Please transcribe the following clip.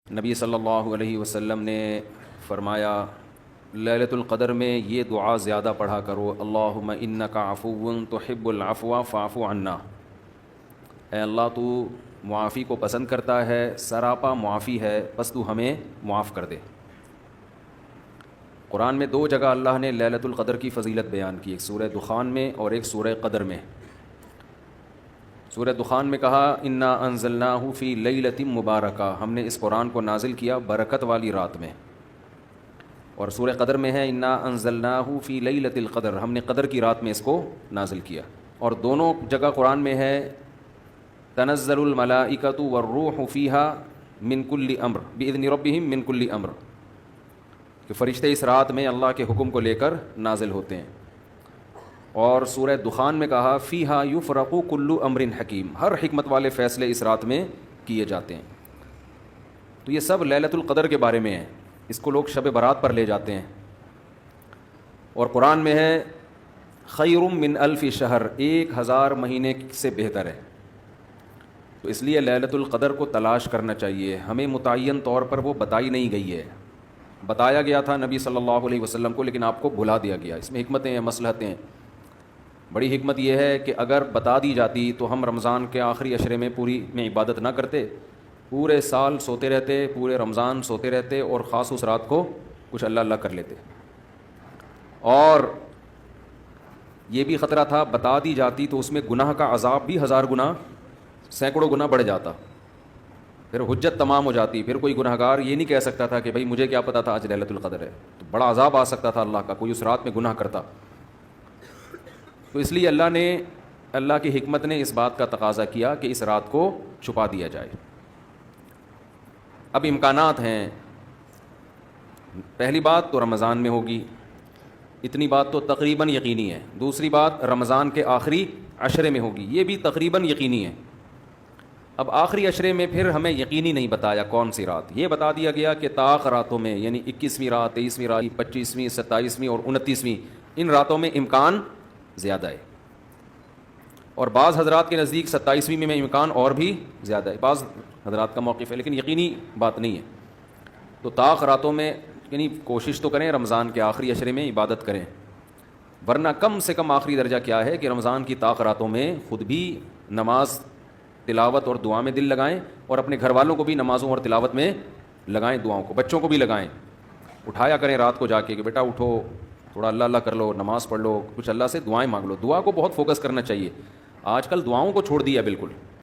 نبی صلی اللہ علیہ وسلم نے فرمایا لیلۃ القدر میں یہ دعا زیادہ پڑھا کرو، اللہم انک عفو تحب العفو فاعف عنا۔ اے اللہ تو معافی کو پسند کرتا ہے، سراپا معافی ہے، بس تو ہمیں معاف کر دے۔ قرآن میں دو جگہ اللہ نے لیلۃ القدر کی فضیلت بیان کی، ایک سورہ دخان میں اور ایک سورہ قدر میں۔ سورہ دخان میں کہا انا انزلناہ فی لیلۃ مبارکہ، ہم نے اس قرآن کو نازل کیا برکت والی رات میں۔ اور سورہ قدر میں ہے انا انزلناہ فی لیلۃ القدر، ہم نے قدر کی رات میں اس کو نازل کیا۔ اور دونوں جگہ قرآن میں ہے تنزل الملائکۃ والروح فیہا من کل امر باذن ربہم من کل امر، کہ فرشتے اس رات میں اللہ کے حکم کو لے کر نازل ہوتے ہیں۔ اور سورہ دخان میں کہا فیہا یفرق کل امر حکیم، ہر حکمت والے فیصلے اس رات میں کیے جاتے ہیں۔ تو یہ سب لیلۃ القدر کے بارے میں ہے، اس کو لوگ شب برات پر لے جاتے ہیں۔ اور قرآن میں ہے خیر من الف شہر، 1000 مہینے سے بہتر ہے۔ تو اس لیے لیلۃ القدر کو تلاش کرنا چاہیے، ہمیں متعین طور پر وہ بتائی نہیں گئی ہے، بتایا گیا تھا نبی صلی اللہ علیہ وسلم کو لیکن آپ کو بھلا دیا گیا۔ اس میں حکمتیں ہیں، مصلحتیں ہیں۔ بڑی حکمت یہ ہے کہ اگر بتا دی جاتی تو ہم رمضان کے آخری عشرے میں پوری میں عبادت نہ کرتے، پورے سال سوتے رہتے، پورے رمضان سوتے رہتے اور خاص اس رات کو کچھ اللہ اللہ کر لیتے۔ اور یہ بھی خطرہ تھا بتا دی جاتی تو اس میں گناہ کا عذاب بھی 1000 گنا، سینکڑوں گنا بڑھ جاتا، پھر حجت تمام ہو جاتی، پھر کوئی گناہ گار یہ نہیں کہہ سکتا تھا کہ بھائی مجھے کیا پتا تھا آج لیلۃ القدر ہے، تو بڑا عذاب آ سکتا تھا اللہ کا، کوئی اس رات میں گناہ کرتا۔ تو اس لیے اللہ کی حکمت نے اس بات کا تقاضا کیا کہ اس رات کو چھپا دیا جائے۔ اب امکانات ہیں، پہلی بات تو رمضان میں ہوگی، اتنی بات تو تقریباً یقینی ہے۔ دوسری بات رمضان کے آخری عشرے میں ہوگی، یہ بھی تقریباً یقینی ہے۔ اب آخری عشرے میں پھر ہمیں یقینی نہیں بتایا کون سی رات، یہ بتا دیا گیا کہ طاق راتوں میں، یعنی 21ویں رات، 23ویں رات، 25ویں، 27ویں اور 29ویں، ان راتوں میں امکان زیادہ ہے۔ اور بعض حضرات کے نزدیک 27ویں میں امکان اور بھی زیادہ ہے، بعض حضرات کا موقف ہے، لیکن یقینی بات نہیں ہے۔ تو طاق راتوں میں یعنی کوشش تو کریں رمضان کے آخری عشرے میں عبادت کریں، ورنہ کم سے کم آخری درجہ کیا ہے کہ رمضان کی طاق راتوں میں خود بھی نماز، تلاوت اور دعا میں دل لگائیں، اور اپنے گھر والوں کو بھی نمازوں اور تلاوت میں لگائیں، دعاؤں کو، بچوں کو بھی لگائیں، اٹھایا کریں رات کو جا کے کہ بیٹا اٹھو، تھوڑا اللہ اللہ کر لو، نماز پڑھ لو، کچھ اللہ سے دعائیں مانگ لو۔ دعا کو بہت فوکس کرنا چاہیے، آج کل دعاؤں کو چھوڑ دیا بالکل۔